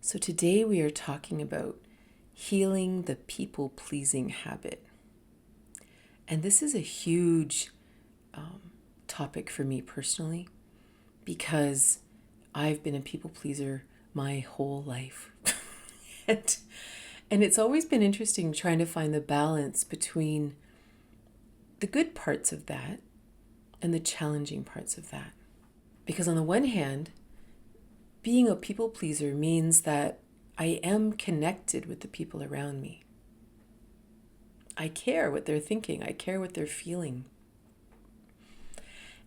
So today we are talking about healing the people-pleasing habit. And this is a huge topic for me personally because I've been a people pleaser my whole life. and, and it's always been interesting trying to find the balance between the good parts of that and the challenging parts of that. Because on the one hand, being a people pleaser means that I am connected with the people around me. I care what they're thinking. I care what they're feeling.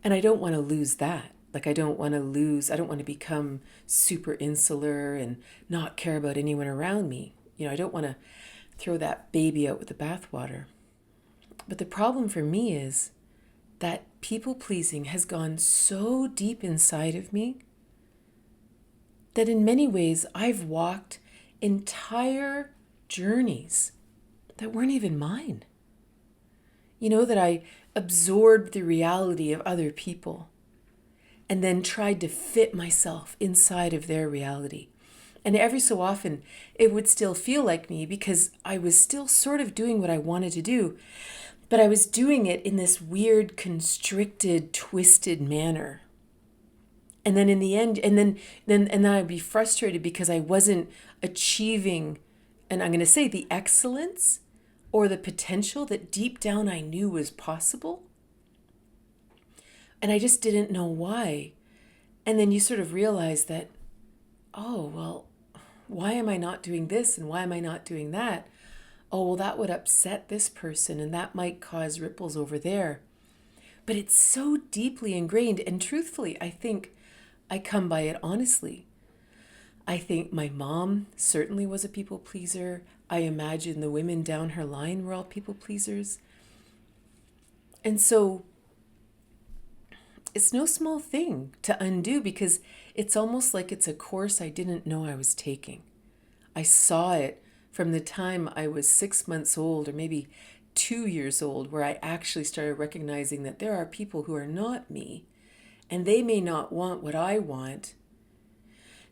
And I don't want to lose that. I don't want to become super insular and not care about anyone around me. I don't want to throw that baby out with the bathwater. But the problem for me is that people pleasing has gone so deep inside of me that in many ways I've walked entire journeys that weren't even mine. That I absorbed the reality of other people and then tried to fit myself inside of their reality. And every so often it would still feel like me because I was still sort of doing what I wanted to do, but I was doing it in this weird, constricted, twisted manner. And then in the end, and then I'd be frustrated because I wasn't achieving, and I'm going to say the excellence or the potential that deep down I knew was possible. And I just didn't know why. And then you sort of realize that, oh, well, why am I not doing this and why am I not doing that? Oh, well, that would upset this person and that might cause ripples over there. But it's so deeply ingrained. And truthfully, I think I come by it honestly. I think my mom certainly was a people pleaser. I imagine the women down her line were all people pleasers. And so it's no small thing to undo because it's almost like it's a course I didn't know I was taking. I saw it from the time I was 6 months old or maybe 2 years old, where I actually started recognizing that there are people who are not me and they may not want what I want.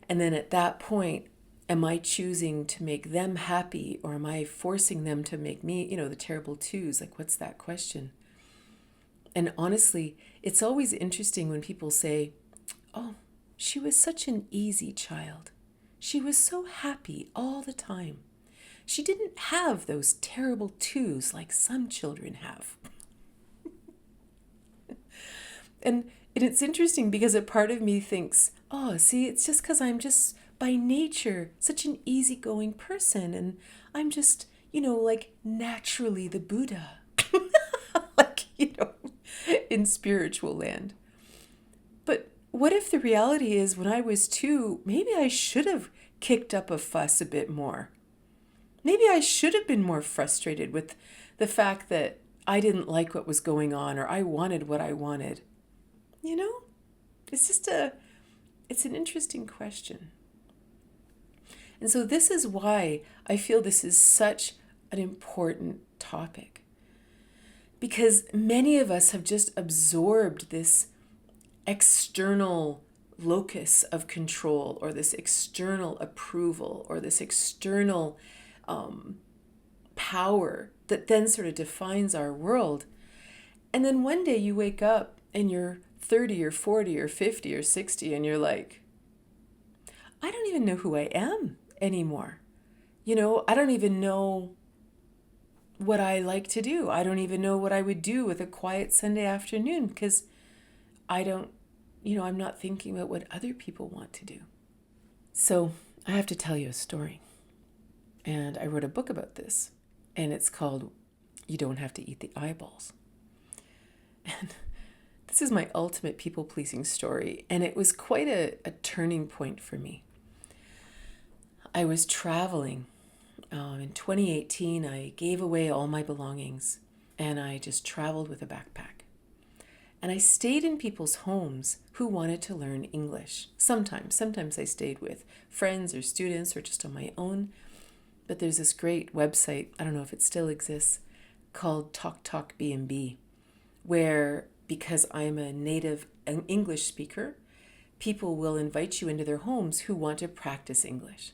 And then at that point, am I choosing to make them happy or am I forcing them to make me, the terrible twos? What's that question? And honestly, it's always interesting when people say, oh, she was such an easy child. She was so happy all the time. She didn't have those terrible twos like some children have. And it's interesting because a part of me thinks, oh, see, it's just because I'm just by nature such an easygoing person and I'm just, naturally the Buddha. In spiritual land. But what if the reality is when I was 2, maybe I should have kicked up a fuss a bit more. Maybe I should have been more frustrated with the fact that I didn't like what was going on or I wanted what I wanted. It's an interesting question. And so this is why I feel this is such an important topic. Because many of us have just absorbed this external locus of control or this external approval or this external power that then sort of defines our world. And then one day you wake up and you're 30 or 40 or 50 or 60 and you're like, I don't even know who I am anymore. I don't even know what I like to do. I don't even know what I would do with a quiet Sunday afternoon because I'm not thinking about what other people want to do. So I have to tell you a story. And I wrote a book about this. And it's called You Don't Have to Eat the Eyeballs. And this is my ultimate people-pleasing story. And it was quite a turning point for me. I was traveling. In 2018, I gave away all my belongings and I just traveled with a backpack. And I stayed in people's homes who wanted to learn English. Sometimes I stayed with friends or students or just on my own. But there's this great website, I don't know if it still exists, called Talk B&B, where because I'm a native English speaker, people will invite you into their homes who want to practice English.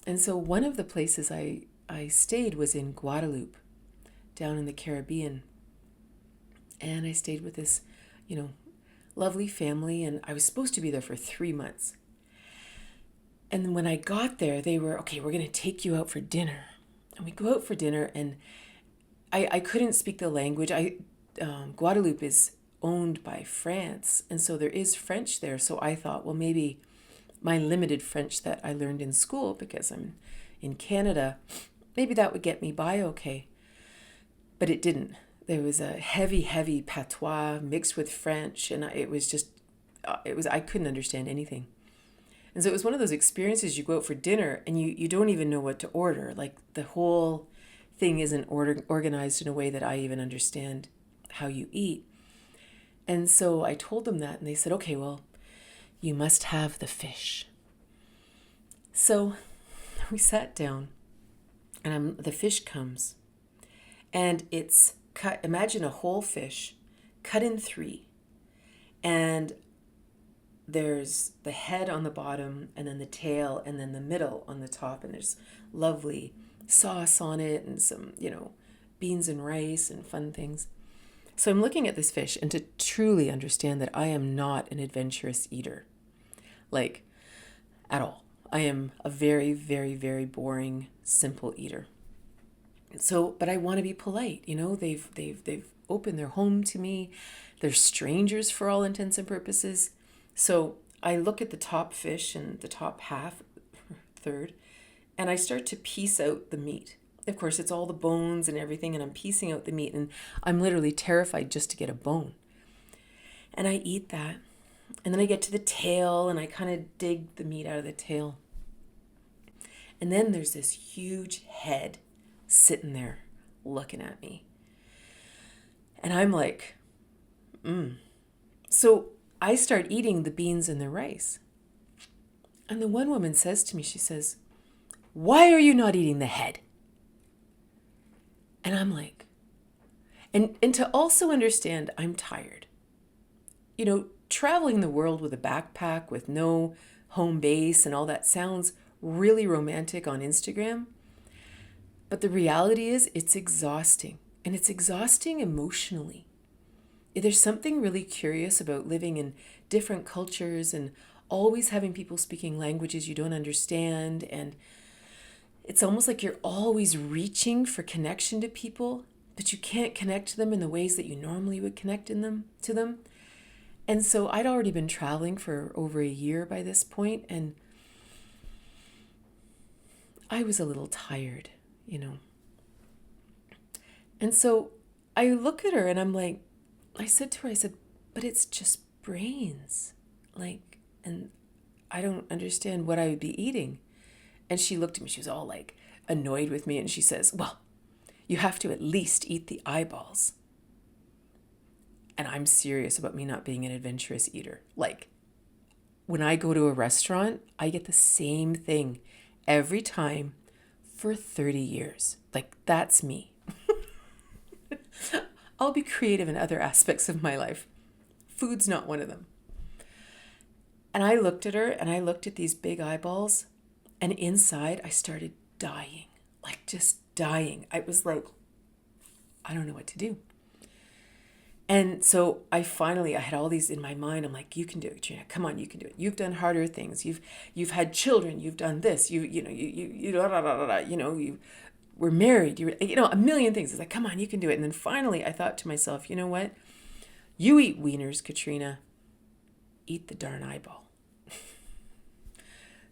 And so one of the places I stayed was in Guadeloupe, down in the Caribbean. And I stayed with this, lovely family, and I was supposed to be there for 3 months. And when I got there, they were, okay, we're going to take you out for dinner. And we go out for dinner, and I couldn't speak the language. Guadeloupe is owned by France, and so there is French there. So I thought, well, maybe my limited French that I learned in school, because I'm in Canada, maybe that would get me by okay. But it didn't. There was a heavy, heavy patois mixed with French, and I couldn't understand anything. And so it was one of those experiences. You go out for dinner and you don't even know what to order. Like, the whole thing isn't organized in a way that I even understand how you eat. And so I told them that, and they said, okay, well, you must have the fish. So we sat down, and the fish comes, and it's cut. Imagine a whole fish cut in three, and there's the head on the bottom, and then the tail, and then the middle on the top, and there's lovely sauce on it, and some, beans and rice and fun things. So I'm looking at this fish, and to truly understand that I am not an adventurous eater, like, at all. I am a very, very, very boring, simple eater. So, but I want to be polite. They've opened their home to me. They're strangers for all intents and purposes. So I look at the top fish and the top half, third, and I start to piece out the meat. Of course, it's all the bones and everything, and I'm piecing out the meat, and I'm literally terrified just to get a bone. And I eat that, and then I get to the tail, and I kind of dig the meat out of the tail. And then there's this huge head sitting there looking at me. And I'm like, So I start eating the beans and the rice. And the one woman says to me, she says, why are you not eating the head? And I'm like, and to also understand, I'm tired. Traveling the world with a backpack with no home base and all that sounds really romantic on Instagram. But the reality is, it's exhausting, and it's exhausting emotionally. There's something really curious about living in different cultures and always having people speaking languages you don't understand. And it's almost like you're always reaching for connection to people, but you can't connect to them in the ways that you normally would connect to them. And so I'd already been traveling for over a year by this point, and I was a little tired. And so I look at her, and I'm like, I said, but it's just brains. And I don't understand what I would be eating. And she looked at me, she was all like annoyed with me, and she says, well, you have to at least eat the eyeballs. And I'm serious about me not being an adventurous eater. Like, when I go to a restaurant, I get the same thing every time for 30 years. Like, that's me. I'll be creative in other aspects of my life. Food's not one of them. And I looked at her, and I looked at these big eyeballs, and inside I started dying, like just dying. I was like, I don't know what to do. And so I had all these in my mind. I'm like, you can do it, Trina. Come on, you can do it. You've done harder things. You've had children. You've done this. You were married. A million things. It's like, come on, you can do it. And then finally, I thought to myself, you know what? You eat wieners, Katrina. Eat the darn eyeball.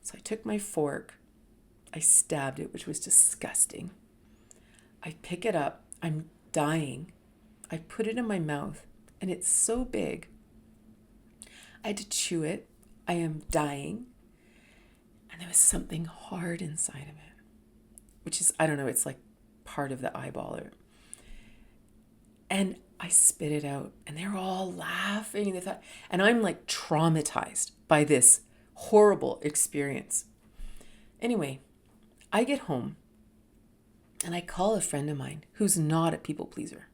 So I took my fork. I stabbed it, which was disgusting. I pick it up. I'm dying. I put it in my mouth, and it's so big. I had to chew it. I am dying. And there was something hard inside of it, which is, I don't know, it's like part of the eyeball. And I spit it out, and they're all laughing. And I'm like traumatized by this horrible experience. Anyway, I get home, and I call a friend of mine who's not a people pleaser.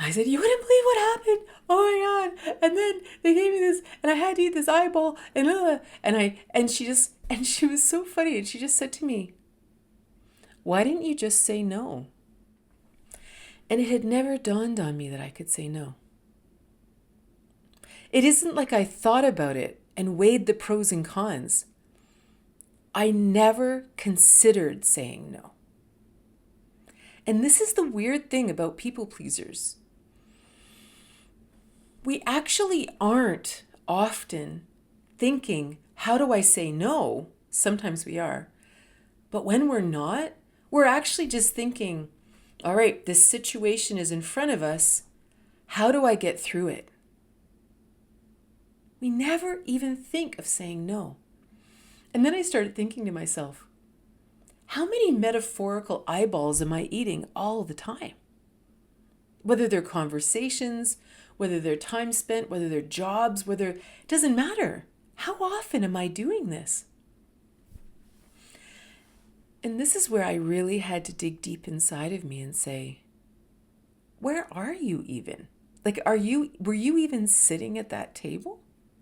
I said, you wouldn't believe what happened. Oh my God. And then they gave me this and I had to eat this eyeball and she was so funny. And she just said to me, why didn't you just say no? And it had never dawned on me that I could say no. It isn't like I thought about it and weighed the pros and cons. I never considered saying no. And this is the weird thing about people pleasers. We actually aren't often thinking, how do I say no? Sometimes we are. But when we're not, we're actually just thinking, all right, this situation is in front of us. How do I get through it? We never even think of saying no. And then I started thinking to myself, how many metaphorical eyeballs am I eating all the time? Whether they're conversations, whether they're time spent, whether they're jobs, it doesn't matter. How often am I doing this? And this is where I really had to dig deep inside of me and say, where are you even? Like, were you even sitting at that table?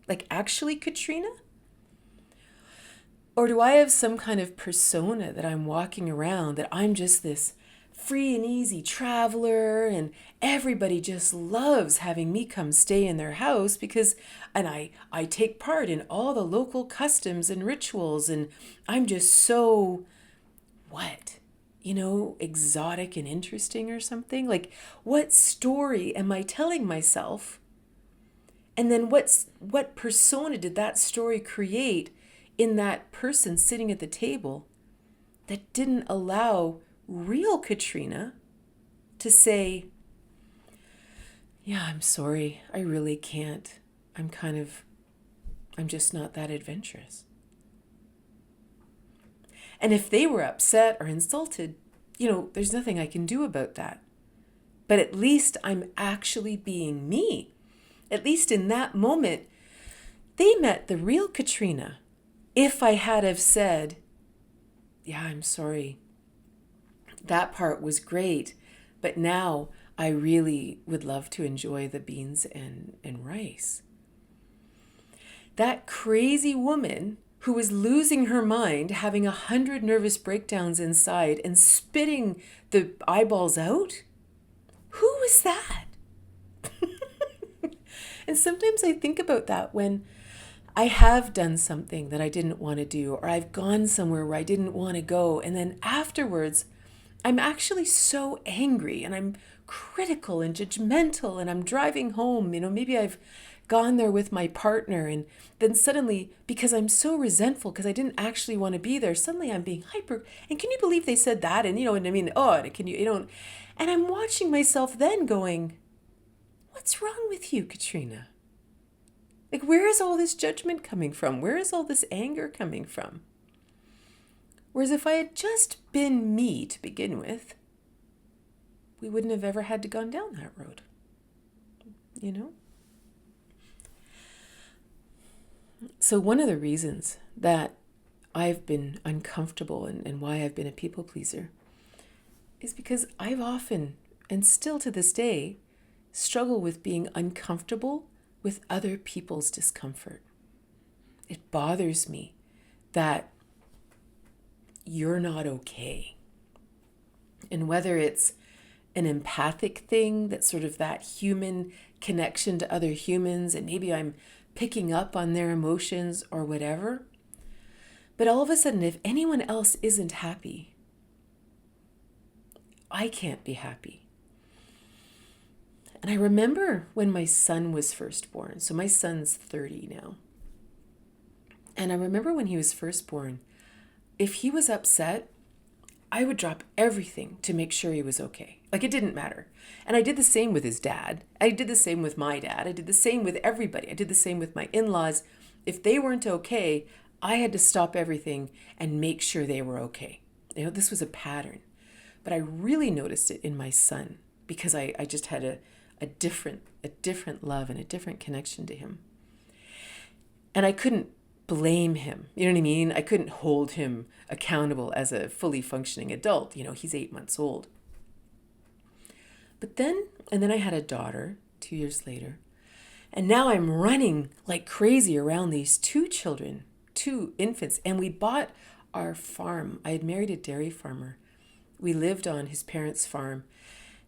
Like, actually, Katrina? Or do I have some kind of persona that I'm walking around, that I'm just this free and easy traveler and everybody just loves having me come stay in their house and I take part in all the local customs and rituals and I'm just so, exotic and interesting or something? Like, what story am I telling myself? And then what persona did that story create in that person sitting at the table that didn't allow real Katrina to say, yeah, I'm sorry, I really can't. I'm just not that adventurous. And if they were upset or insulted, there's nothing I can do about that. But at least I'm actually being me. At least in that moment, they met the real Katrina. If I had have said, yeah, I'm sorry, that part was great, but now I really would love to enjoy the beans and rice. That crazy woman who was losing her mind, having 100 nervous breakdowns inside and spitting the eyeballs out? Who was that? And sometimes I think about that when I have done something that I didn't want to do, or I've gone somewhere where I didn't want to go. And then afterwards, I'm actually so angry and I'm critical and judgmental and I'm driving home. Maybe I've gone there with my partner and then suddenly, because I'm so resentful because I didn't actually want to be there, suddenly I'm being hyper. And can you believe they said that? And and I'm watching myself then going, what's wrong with you, Katrina? Like, where is all this judgment coming from? Where is all this anger coming from? Whereas if I had just been me to begin with, we wouldn't have ever had to gone down that road. So one of the reasons that I've been uncomfortable and why I've been a people pleaser is because I've often, and still to this day, struggle with being uncomfortable with other people's discomfort. It bothers me that you're not okay. And whether it's an empathic thing, that's sort of that human connection to other humans, and maybe I'm picking up on their emotions or whatever. But all of a sudden, if anyone else isn't happy, I can't be happy. And I remember when my son was first born. So my son's 30 now. And I remember when he was first born, if he was upset, I would drop everything to make sure he was okay. Like, it didn't matter. And I did the same with his dad. I did the same with my dad. I did the same with everybody. I did the same with my in-laws. If they weren't okay, I had to stop everything and make sure they were okay. This was a pattern. But I really noticed it in my son because I just had a different love and a different connection to him. And I couldn't blame him. You know what I mean? I couldn't hold him accountable as a fully functioning adult. He's 8 months old. And then I had a daughter 2 years later. And now I'm running like crazy around these two children, two infants. And we bought our farm. I had married a dairy farmer. We lived on his parents' farm.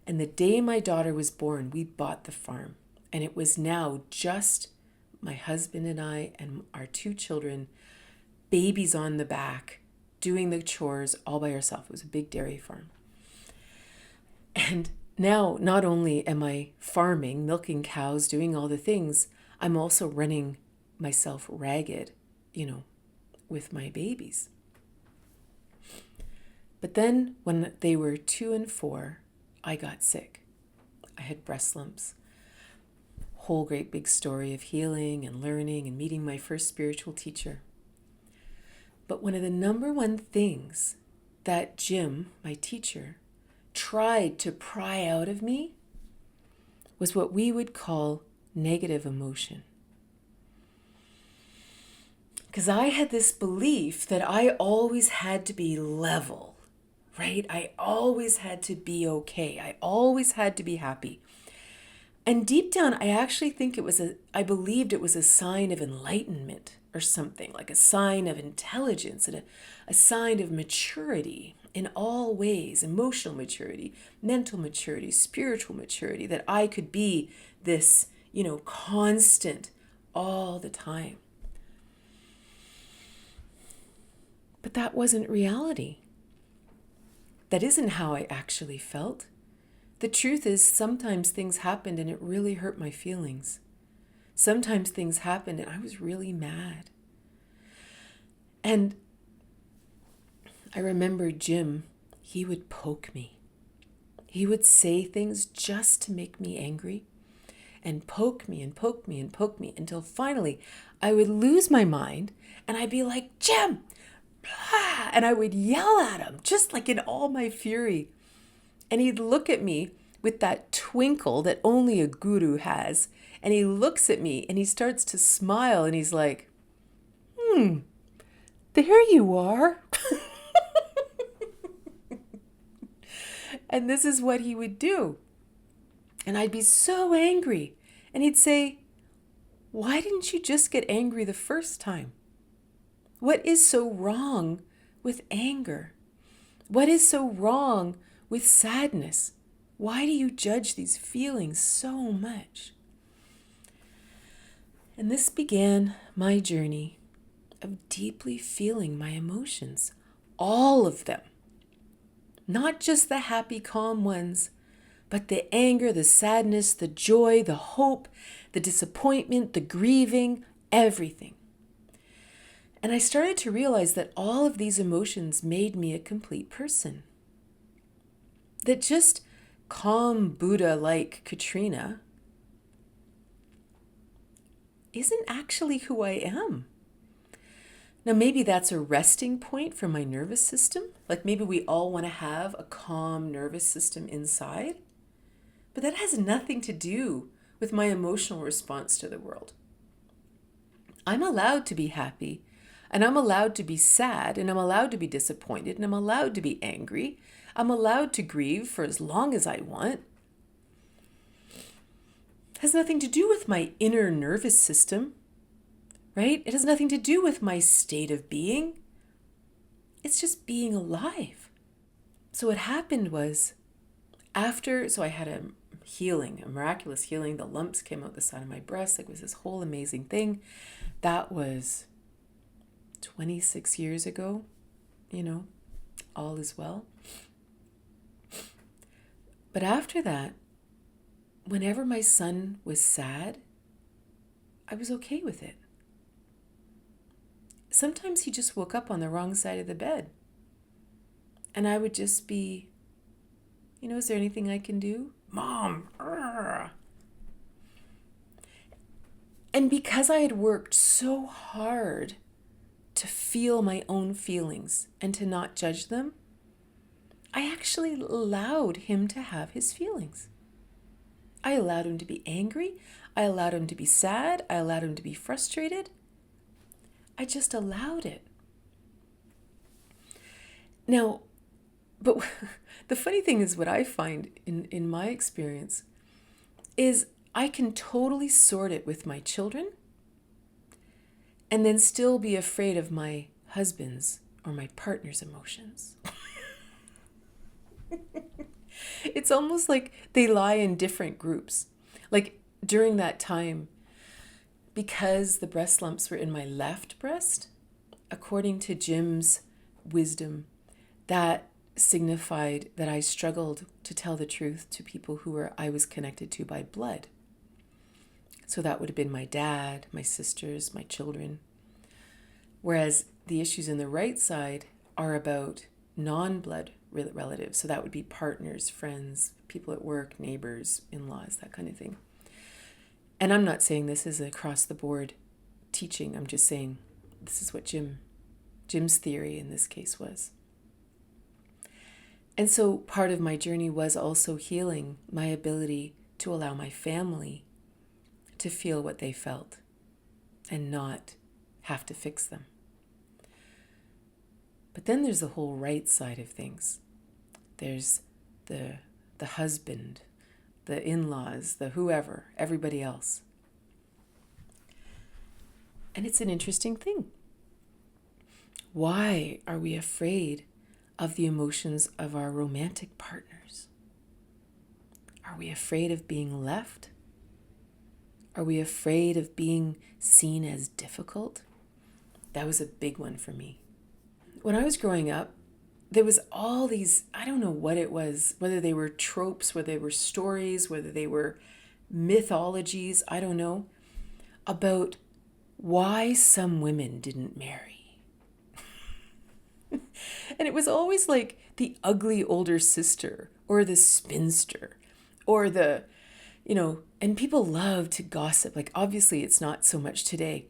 And the day my daughter was born, we bought the farm. And it was now just my husband and I and our two children, babies on the back, doing the chores all by ourselves. It was a big dairy farm. And now, not only am I farming, milking cows, doing all the things, I'm also running myself ragged, with my babies. But then when they were 2 and 4, I got sick. I had breast lumps. Whole great big story of healing and learning and meeting my first spiritual teacher. But one of the number one things that Jim, my teacher, tried to pry out of me was what we would call negative emotion. Because I had this belief that I always had to be level, right? I always had to be okay. I always had to be happy. And deep down, I actually think I believed it was a sign of enlightenment or something, like a sign of intelligence and a sign of maturity in all ways, emotional maturity, mental maturity, spiritual maturity, that I could be this, constant all the time. But that wasn't reality. That isn't how I actually felt. The truth is, sometimes things happened and it really hurt my feelings. Sometimes things happened and I was really mad. And I remember Jim, he would poke me. He would say things just to make me angry and poke me and poke me and poke me until finally I would lose my mind and I'd be like, Jim, blah, and I would yell at him just like in all my fury. And he'd look at me with that twinkle that only a guru has. And he looks at me and he starts to smile and he's like, there you are. And this is what he would do. And I'd be so angry. And he'd say, why didn't you just get angry the first time? What is so wrong with anger? What is so wrong with sadness? Why do you judge these feelings so much? And this began my journey of deeply feeling my emotions, all of them. Not just the happy, calm ones, but the anger, the sadness, the joy, the hope, the disappointment, the grieving, everything. And I started to realize that all of these emotions made me a complete person. That just calm Buddha-like Katrina isn't actually who I am. Now, maybe that's a resting point for my nervous system. Like maybe we all want to have a calm nervous system inside. But that has nothing to do with my emotional response to the world. I'm allowed to be happy, and I'm allowed to be sad, and I'm allowed to be disappointed, and I'm allowed to be angry. I'm allowed to grieve for as long as I want. It has nothing to do with my inner nervous system, right? It has nothing to do with my state of being. It's just being alive. So what happened was so I had a healing, a miraculous healing. The lumps came out the side of my breast. It was this whole amazing thing. That was 26 years ago, all is well. But after that, whenever my son was sad, I was okay with it. Sometimes he just woke up on the wrong side of the bed. And I would just be, is there anything I can do? Mom. Argh. And because I had worked so hard to feel my own feelings and to not judge them, I actually allowed him to have his feelings. I allowed him to be angry. I allowed him to be sad. I allowed him to be frustrated. I just allowed it. Now, But the funny thing is, what I find in my experience is I can totally sort it with my children and then still be afraid of my husband's or my partner's emotions. It's almost like they lie in different groups. Like during that time, because the breast lumps were in my left breast, according to Jim's wisdom, that signified that I struggled to tell the truth to people I was connected to by blood. So that would have been my dad, my sisters, my children. Whereas the issues in the right side are about non-blood relatives. So that would be partners, friends, people at work, neighbors, in-laws, that kind of thing. And I'm not saying this is across the board teaching. I'm just saying this is what Jim's theory in this case was. And so part of my journey was also healing my ability to allow my family to feel what they felt and not have to fix them. But then there's the whole right side of things. There's the husband, the in-laws, the whoever, everybody else. And it's an interesting thing. Why are we afraid of the emotions of our romantic partners? Are we afraid of being left? Are we afraid of being seen as difficult? That was a big one for me. When I was growing up, there was all these, I don't know what it was, whether they were tropes, whether they were stories, whether they were mythologies, I don't know, about why some women didn't marry. And it was always like the ugly older sister or the spinster or the, and people love to gossip. Like, obviously it's not so much today,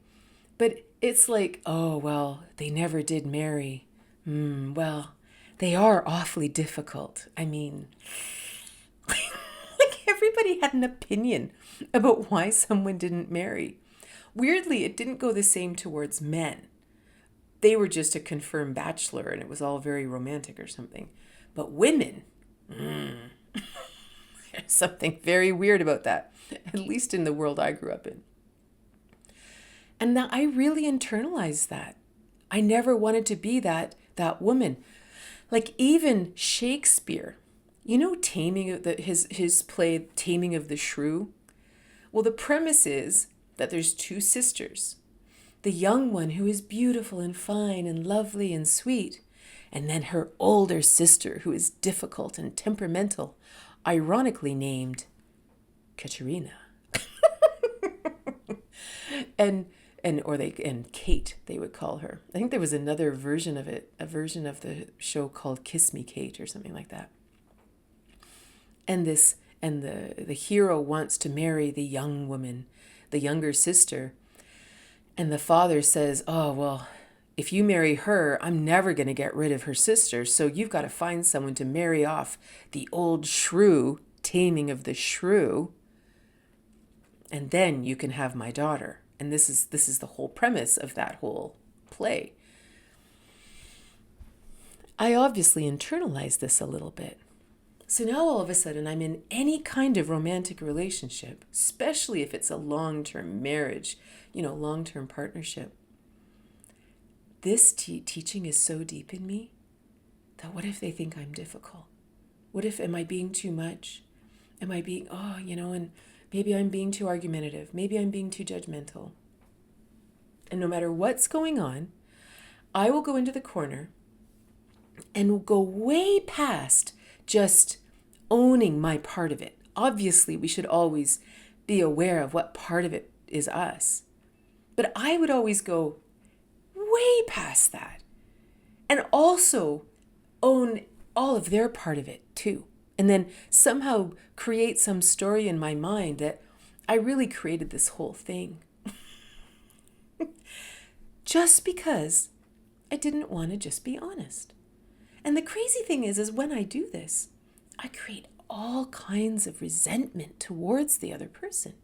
but it's like, oh, well, they never did marry. Well, they are awfully difficult. I mean, like everybody had an opinion about why someone didn't marry. Weirdly, it didn't go the same towards men. They were just a confirmed bachelor and it was all very romantic or something. But women, there's something very weird about that, at least in the world I grew up in. And now I really internalized that. I never wanted to be that woman. Like even Shakespeare, Taming of his play Taming of the Shrew. Well, the premise is that there's two sisters. The young one who is beautiful and fine and lovely and sweet, and then her older sister who is difficult and temperamental, ironically named Katerina. and Kate, they would call her. I think there was another version of it, a version of the show called Kiss Me Kate or something like that. And the hero wants to marry the young woman, the younger sister. And the father says, oh, well, if you marry her, I'm never going to get rid of her sister. So you've got to find someone to marry off the old shrew, Taming of the Shrew. And then you can have my daughter. And this is the whole premise of that whole play. I obviously internalized this a little bit. So now all of a sudden I'm in any kind of romantic relationship, especially if it's a long-term marriage, long-term partnership. This teaching is so deep in me that what if they think I'm difficult? What if, am I being too much? Am I being, and maybe I'm being too argumentative. Maybe I'm being too judgmental. And no matter what's going on, I will go into the corner and go way past just owning my part of it. Obviously, we should always be aware of what part of it is us. But I would always go way past that and also own all of their part of it too. And then somehow create some story in my mind that I really created this whole thing. Just because I didn't want to just be honest. And the crazy thing is when I do this, I create all kinds of resentment towards the other person.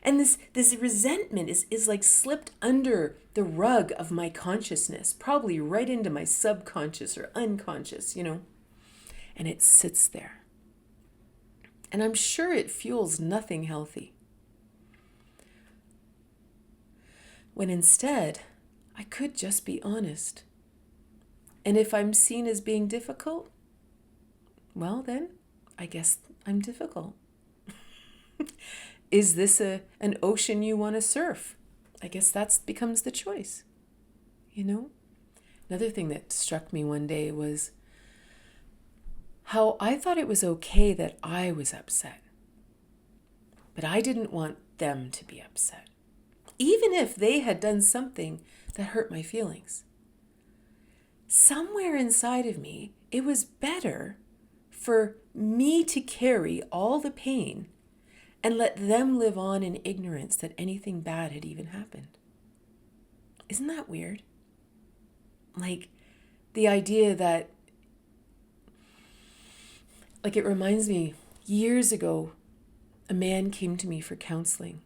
And this resentment is like slipped under the rug of my consciousness, probably right into my subconscious or unconscious, and it sits there. And I'm sure it fuels nothing healthy. When instead, I could just be honest. And if I'm seen as being difficult, well then, I guess I'm difficult. Is this an ocean you want to surf? I guess that becomes the choice, Another thing that struck me one day was how I thought it was okay that I was upset. But I didn't want them to be upset, even if they had done something that hurt my feelings. Somewhere inside of me, it was better for me to carry all the pain and let them live on in ignorance that anything bad had even happened. Isn't that weird? Like the idea that, it reminds me, years ago, a man came to me for counseling.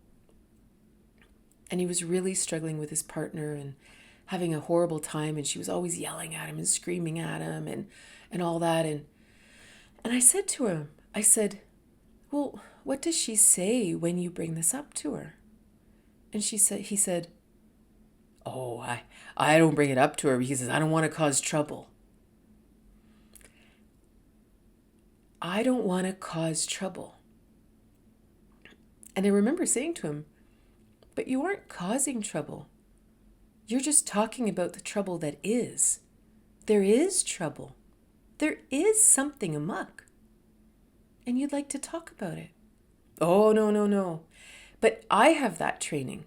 And he was really struggling with his partner and having a horrible time. And she was always yelling at him and screaming at him and all that. And I said to him, well, what does she say when you bring this up to her? And he said, oh, I don't bring it up to her. He says, I don't want to cause trouble. I don't want to cause trouble. And I remember saying to him, but you aren't causing trouble. You're just talking about the trouble that is. There is trouble. There is something amok. And you'd like to talk about it. Oh, no. But I have that training,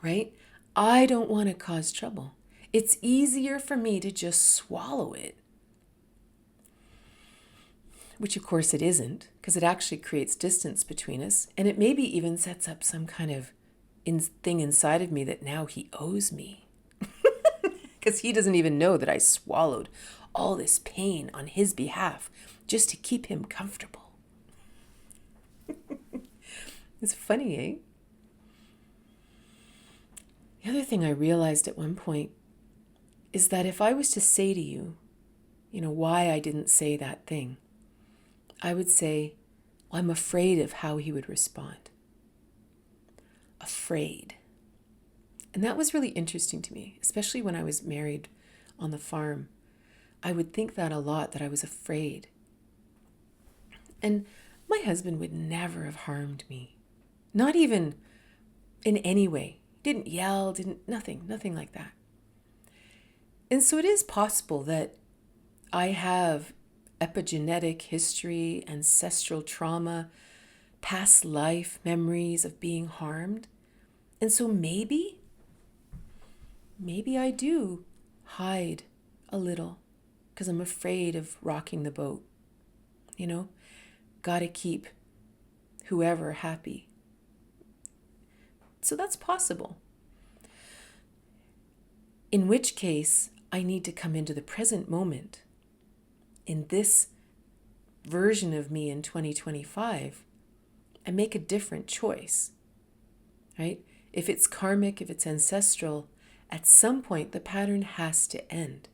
right? I don't want to cause trouble. It's easier for me to just swallow it. Which of course it isn't, because it actually creates distance between us. And it maybe even sets up some kind of thing inside of me that now he owes me. Because he doesn't even know that I swallowed all this pain on his behalf just to keep him comfortable. It's funny, eh? The other thing I realized at one point is that if I was to say to you, why I didn't say that thing, I would say, well, I'm afraid of how he would respond. Afraid. And that was really interesting to me, especially when I was married on the farm. I would think that a lot, that I was afraid. And my husband would never have harmed me. Not even in any way. Didn't yell, nothing like that. And so it is possible that I have epigenetic history, ancestral trauma, past life memories of being harmed. And so maybe I do hide a little because I'm afraid of rocking the boat. Gotta keep whoever happy. So that's possible. In which case, I need to come into the present moment. In this version of me in 2025, and make a different choice, right? If it's karmic, if it's ancestral, at some point the pattern has to end.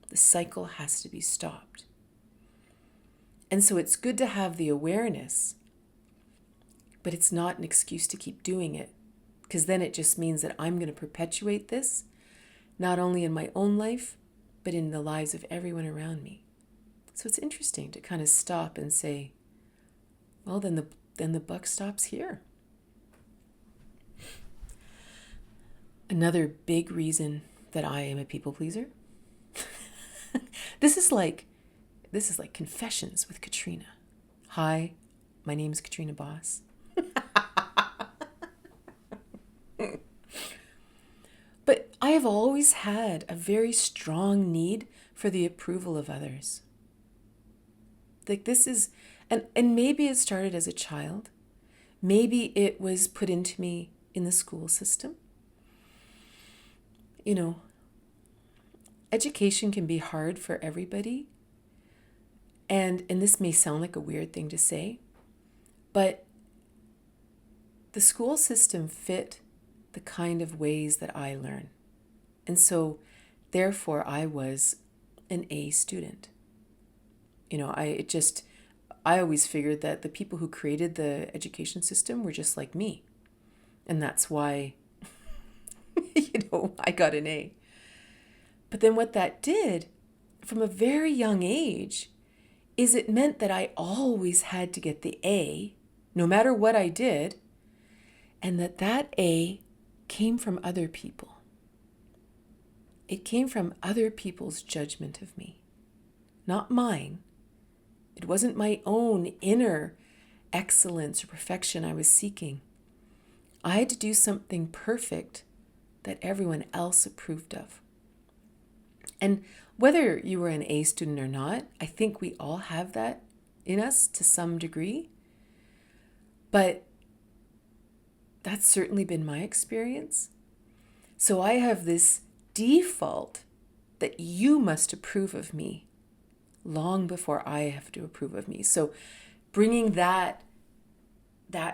The cycle has to be stopped. And so it's good to have the awareness, but it's not an excuse to keep doing it, because then it just means that I'm going to perpetuate this, not only in my own life, but in the lives of everyone around me. So it's interesting to kind of stop and say, well, then the buck stops here. Another big reason that I am a people pleaser. This is like Confessions with Katrina. Hi, my name is Katrina Boss. But I have always had a very strong need for the approval of others. This is, and maybe it started as a child. Maybe it was put into me in the school system. Education can be hard for everybody. And this may sound like a weird thing to say, but the school system fit the kind of ways that I learn. And so, therefore, I was an A student. I always figured that the people who created the education system were just like me. And that's why, I got an A. But then what that did from a very young age is it meant that I always had to get the A, no matter what I did, and that A came from other people. It came from other people's judgment of me, not mine. It wasn't my own inner excellence or perfection I was seeking. I had to do something perfect that everyone else approved of. And whether you were an A student or not, I think we all have that in us to some degree. But that's certainly been my experience. So I have this default that you must approve of me long before I have to approve of me. So bringing that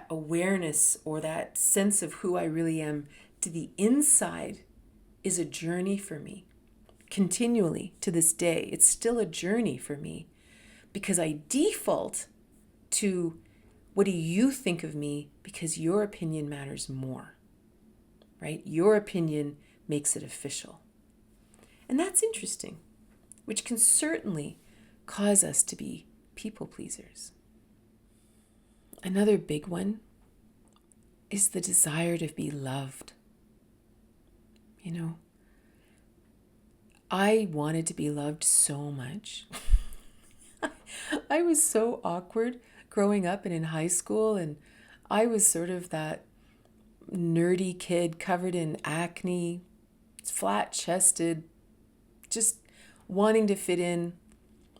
awareness or that sense of who I really am to the inside is a journey for me. Continually to this day, it's still a journey for me because I default to what do you think of me because your opinion matters more, right? Your opinion makes it official. And that's interesting, which can certainly cause us to be people pleasers. Another big one is the desire to be loved. I wanted to be loved so much. I was so awkward growing up and in high school, and I was sort of that nerdy kid covered in acne, flat-chested, just wanting to fit in,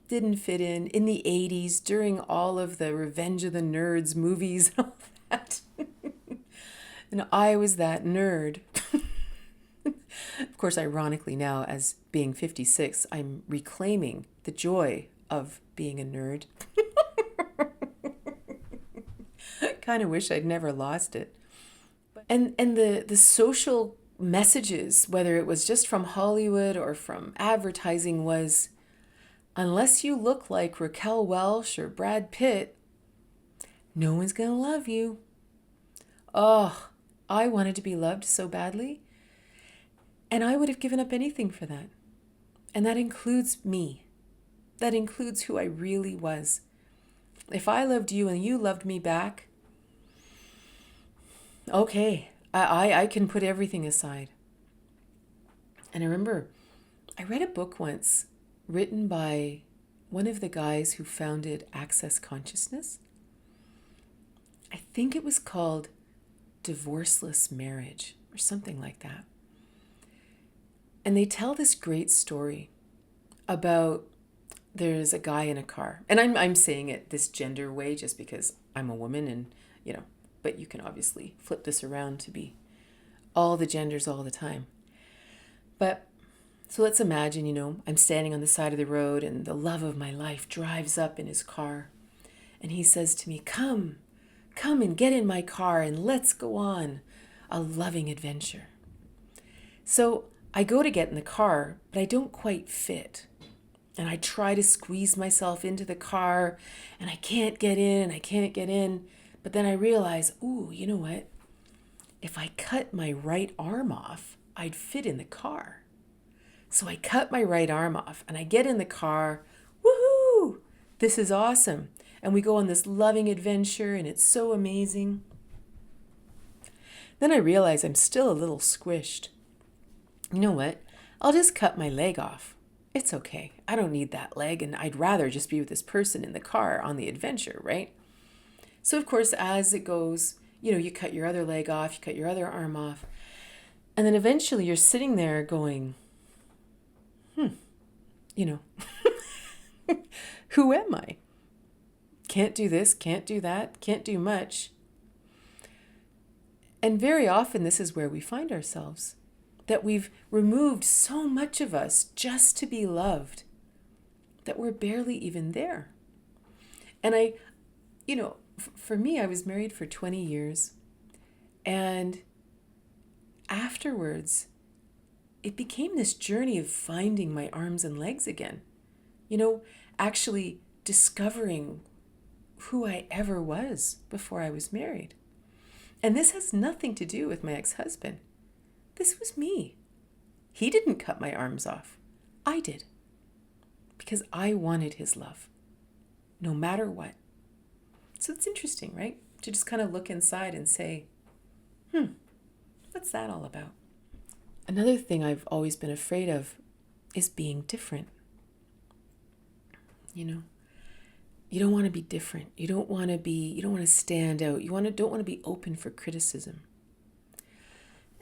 didn't fit in the 80s during all of the Revenge of the Nerds movies and all that. And I was that nerd. Of course, ironically now, as being 56, I'm reclaiming the joy of being a nerd. Kind of wish I'd never lost it. And the social messages, whether it was just from Hollywood or from advertising, was unless you look like Raquel Welch or Brad Pitt, no one's going to love you. Oh, I wanted to be loved so badly. And I would have given up anything for that. And that includes me. That includes who I really was. If I loved you and you loved me back, okay, I can put everything aside. And I remember I read a book once written by one of the guys who founded Access Consciousness. I think it was called Divorceless Marriage or something like that. And they tell this great story about there's a guy in a car. And I'm saying it this gender way just because I'm a woman and, but you can obviously flip this around to be all the genders all the time. But so let's imagine, I'm standing on the side of the road and the love of my life drives up in his car. And he says to me, come and get in my car and let's go on a loving adventure. So I go to get in the car, but I don't quite fit. And I try to squeeze myself into the car and I can't get in. But then I realize, ooh, you know what? If I cut my right arm off, I'd fit in the car. So I cut my right arm off and I get in the car. Woohoo! This is awesome. And we go on this loving adventure and it's so amazing. Then I realize I'm still a little squished. You know what? I'll just cut my leg off. It's okay. I don't need that leg and I'd rather just be with this person in the car on the adventure, right? So of course, as it goes, you cut your other leg off, you cut your other arm off. And then eventually you're sitting there going, who am I? Can't do this, can't do that, can't do much. And very often this is where we find ourselves, that we've removed so much of us just to be loved, that we're barely even there. And for me, I was married for 20 years. And afterwards, it became this journey of finding my arms and legs again. Actually discovering who I ever was before I was married. And this has nothing to do with my ex-husband. This was me. He didn't cut my arms off. I did. Because I wanted his love, no matter what. So it's interesting, right? To just kind of look inside and say, what's that all about? Another thing I've always been afraid of is being different. You don't want to be different. You don't want to stand out. You don't want to be open for criticism.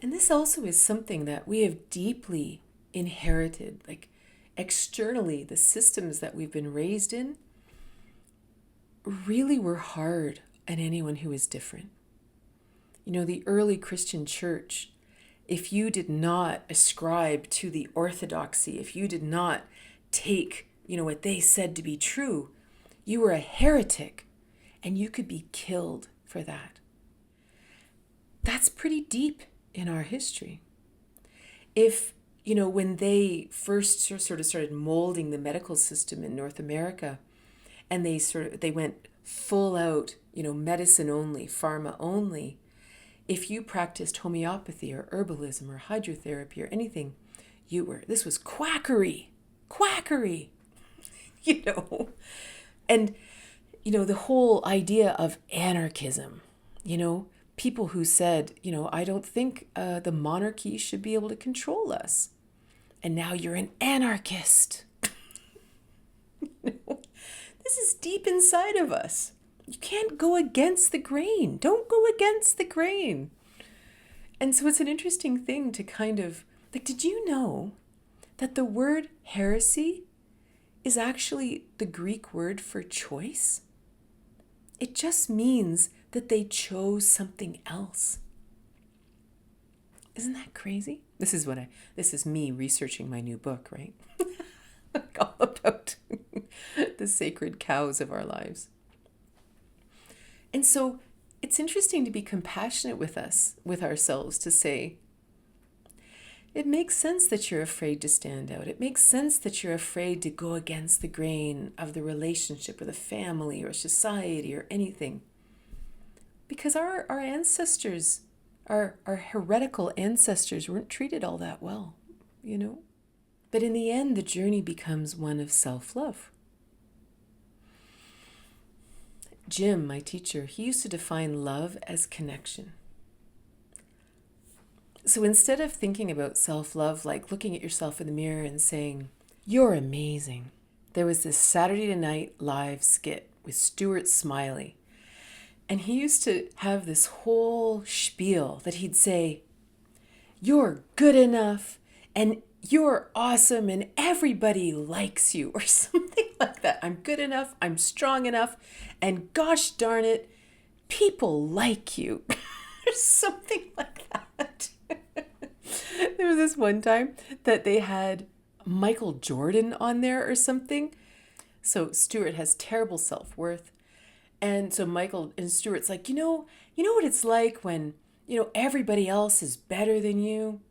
And this also is something that we have deeply inherited, like externally, the systems that we've been raised in really were hard on anyone who is different. The early Christian church, if you did not ascribe to the orthodoxy, if you did not take, what they said to be true, you were a heretic and you could be killed for that. That's pretty deep in our history. If, when they first sort of started molding the medical system in North America, and they went full out, medicine only, pharma only, if you practiced homeopathy or herbalism or hydrotherapy or anything, this was quackery. And, the whole idea of anarchism, people who said, I don't think the monarchy should be able to control us. And now you're an anarchist. This is deep inside of us. You can't go against the grain. Don't go against the grain. And so it's an interesting thing to kind of, did you know that the word heresy is actually the Greek word for choice? It just means that they chose something else. Isn't that crazy? This is me researching my new book, right? All about the sacred cows of our lives. And so it's interesting to be compassionate with ourselves, to say, it makes sense that you're afraid to stand out. It makes sense that you're afraid to go against the grain of the relationship with a family or society or anything. Because our ancestors, our heretical ancestors, weren't treated all that well, But in the end, the journey becomes one of self-love. Jim, my teacher, he used to define love as connection. So instead of thinking about self-love like looking at yourself in the mirror and saying, you're amazing, there was this Saturday Night Live skit with Stuart Smiley. And he used to have this whole spiel that he'd say, you're good enough and you're awesome and everybody likes you, or something like that. I'm good enough, I'm strong enough, and gosh darn it, people like you. Or something like that. There was this one time that they had Michael Jordan on there or something. So Stuart has terrible self-worth. And so Michael and Stuart's like, you know what it's like when, everybody else is better than you?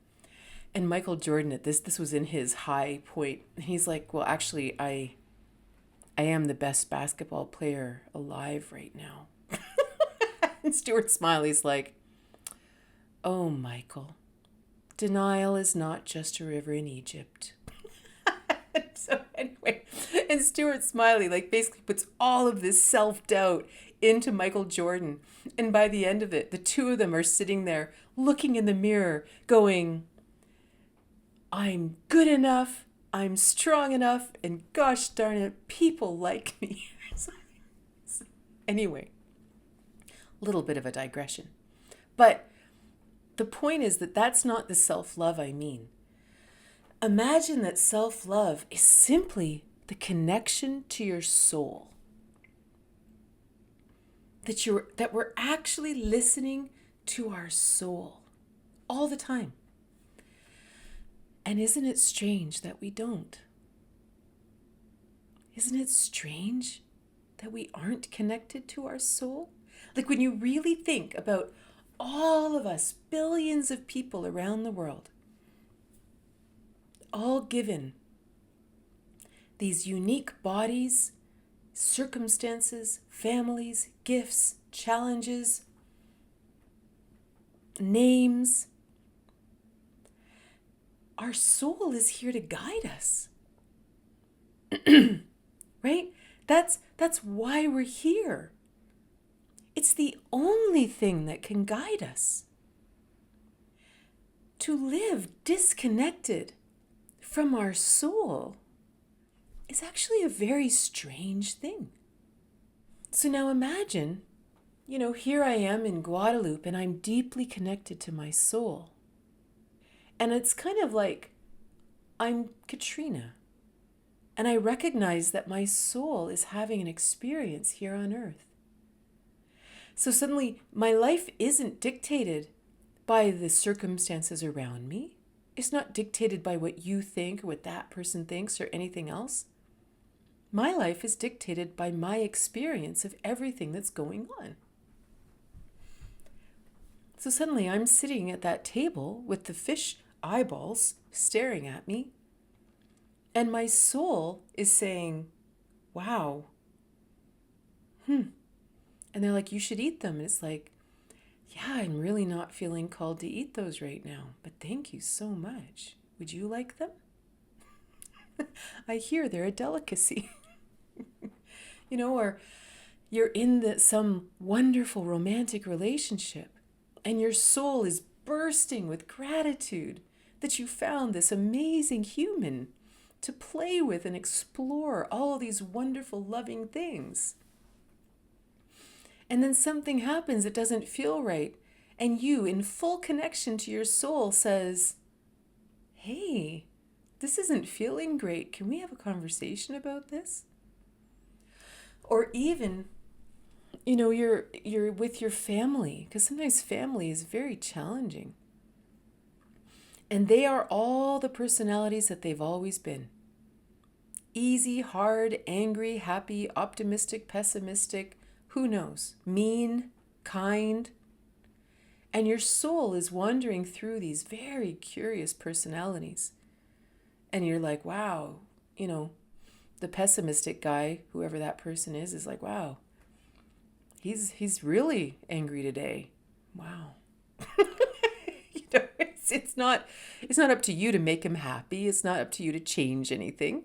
And Michael Jordan, at this was in his high point. He's like, well, actually, I am the best basketball player alive right now. And Stuart Smiley's like, oh, Michael, denial is not just a river in Egypt. So anyway, and Stuart Smiley basically puts all of this self-doubt into Michael Jordan. And by the end of it, the two of them are sitting there looking in the mirror going, I'm good enough, I'm strong enough, and gosh darn it, people like me. Anyway, a little bit of a digression. But the point is that that's not the self-love I mean. Imagine that self-love is simply the connection to your soul. That we're actually listening to our soul all the time. And isn't it strange that we don't? Isn't it strange that we aren't connected to our soul? When you really think about all of us, billions of people around the world, all given these unique bodies, circumstances, families, gifts, challenges, names. Our soul is here to guide us. Right? That's why we're here. It's the only thing that can guide us. To live disconnected from our soul is actually a very strange thing. So now imagine, here I am in Guadeloupe and I'm deeply connected to my soul. And it's kind of like I'm Katrina. And I recognize that my soul is having an experience here on earth. So suddenly my life isn't dictated by the circumstances around me. It's not dictated by what you think or what that person thinks or anything else. My life is dictated by my experience of everything that's going on. So suddenly I'm sitting at that table with the fish eyeballs staring at me, and my soul is saying, wow. And they're like, you should eat them. And it's like, yeah, I'm really not feeling called to eat those right now, but thank you so much. Would you like them? I hear they're a delicacy. Or you're in some wonderful romantic relationship and your soul is bursting with gratitude that you found this amazing human to play with and explore all these wonderful, loving things. And then something happens that doesn't feel right. And you, in full connection to your soul, says, hey, this isn't feeling great. Can we have a conversation about this? Or even, you're with your family, because sometimes family is very challenging. And they are all the personalities that they've always been. Easy, hard, angry, happy, optimistic, pessimistic, who knows, mean, kind. And your soul is wandering through these very curious personalities. And you're like, wow, the pessimistic guy, whoever that person is like, wow, he's really angry today. Wow. It's not up to you to make him happy. It's not up to you to change anything.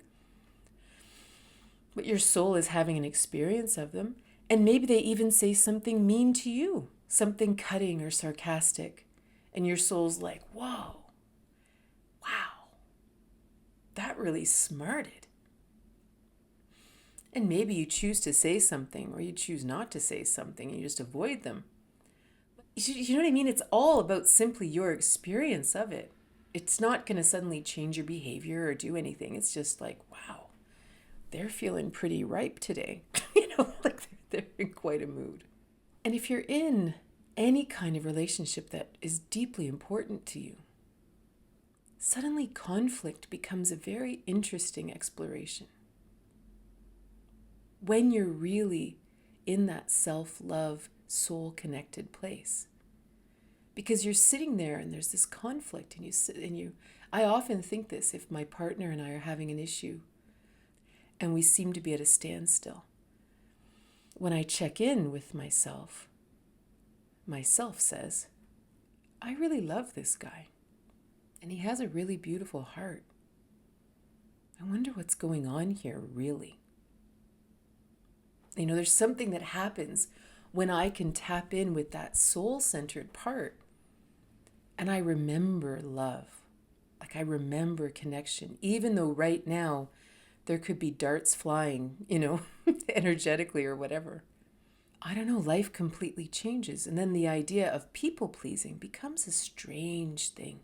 But your soul is having an experience of them. And maybe they even say something mean to you, something cutting or sarcastic. And your soul's like, whoa, wow, that really smarted. And maybe you choose to say something or you choose not to say something and you just avoid them. You know what I mean? It's all about simply your experience of it. It's not going to suddenly change your behavior or do anything. It's just like, wow, they're feeling pretty ripe today. Like they're in quite a mood. And if you're in any kind of relationship that is deeply important to you, suddenly conflict becomes a very interesting exploration. When you're really in that self-love, soul-connected place. Because you're sitting there and there's this conflict and I often think this, if my partner and I are having an issue and we seem to be at a standstill. When I check in with myself says, I really love this guy and he has a really beautiful heart. I wonder what's going on here, really. There's something that happens when I can tap in with that soul-centered part and I remember love. Like I remember connection, even though right now there could be darts flying, energetically or whatever. I don't know, life completely changes. And then the idea of people-pleasing becomes a strange thing.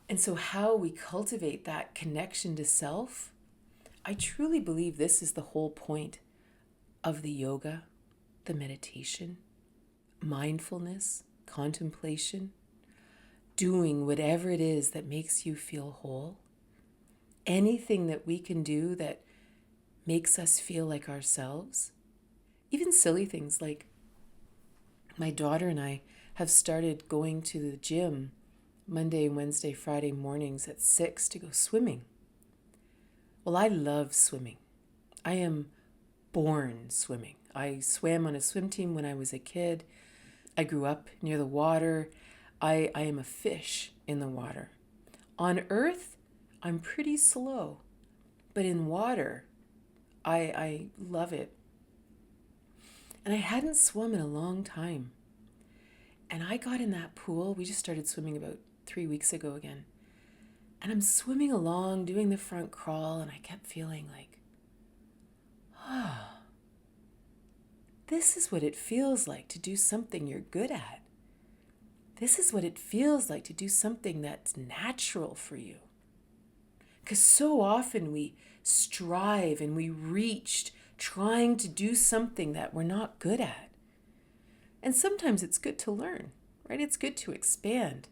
And so how we cultivate that connection to self, I truly believe this is the whole point of the yoga, the meditation, mindfulness, contemplation, doing whatever it is that makes you feel whole. Anything that we can do that makes us feel like ourselves. Even silly things like, My daughter and I have started going to the gym Monday, Wednesday, Friday mornings at 6 to go swimming. Well, I love swimming. I am born swimming. I swam on a swim team when I was a kid. I grew up near the water. I am a fish in the water. On earth, I'm pretty slow, but in water, I love it. And I hadn't swum in a long time. And I got in that pool. We just started swimming about 3 weeks ago again. And I'm swimming along, doing the front crawl, and I kept feeling like, this is what it feels like to do something you're good at. This is what it feels like to do something that's natural for you. Because so often we strive and we reach trying to do something that we're not good at. And sometimes it's good to learn, right? It's good to expand.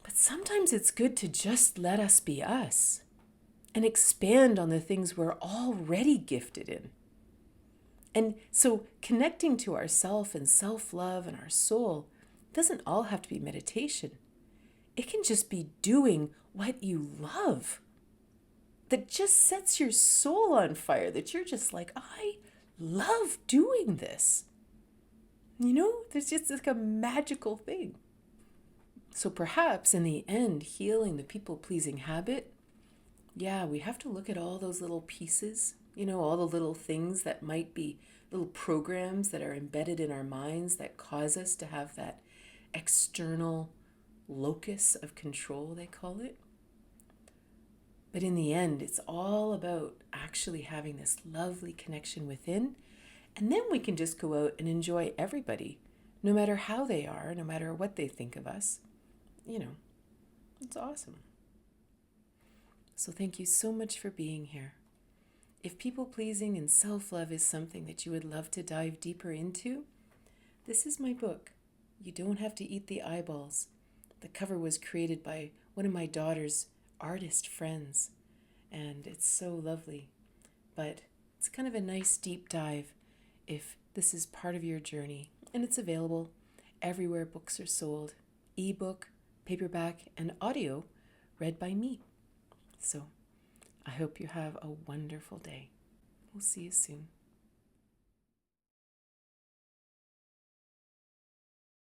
But sometimes it's good to just let us be us and expand on the things we're already gifted in. And so connecting to ourself and self-love and our soul doesn't all have to be meditation. It can just be doing what you love that just sets your soul on fire, that you're just like, I love doing this. You know, there's just like a magical thing. So perhaps in the end, healing the people-pleasing habit, yeah, we have to look at all those little pieces, all the little things that might be little programs that are embedded in our minds that cause us to have that external locus of control, they call it. But in the end, it's all about actually having this lovely connection within. And then we can just go out and enjoy everybody, no matter how they are, no matter what they think of us. It's awesome. So thank you so much for being here. If people-pleasing and self-love is something that you would love to dive deeper into, this is my book. You don't have to eat the eyeballs. The cover was created by one of my daughter's artist friends, and it's so lovely. But it's kind of a nice deep dive if this is part of your journey, and it's available everywhere books are sold, ebook, paperback, and audio read by me. So I hope you have a wonderful day. We'll see you soon.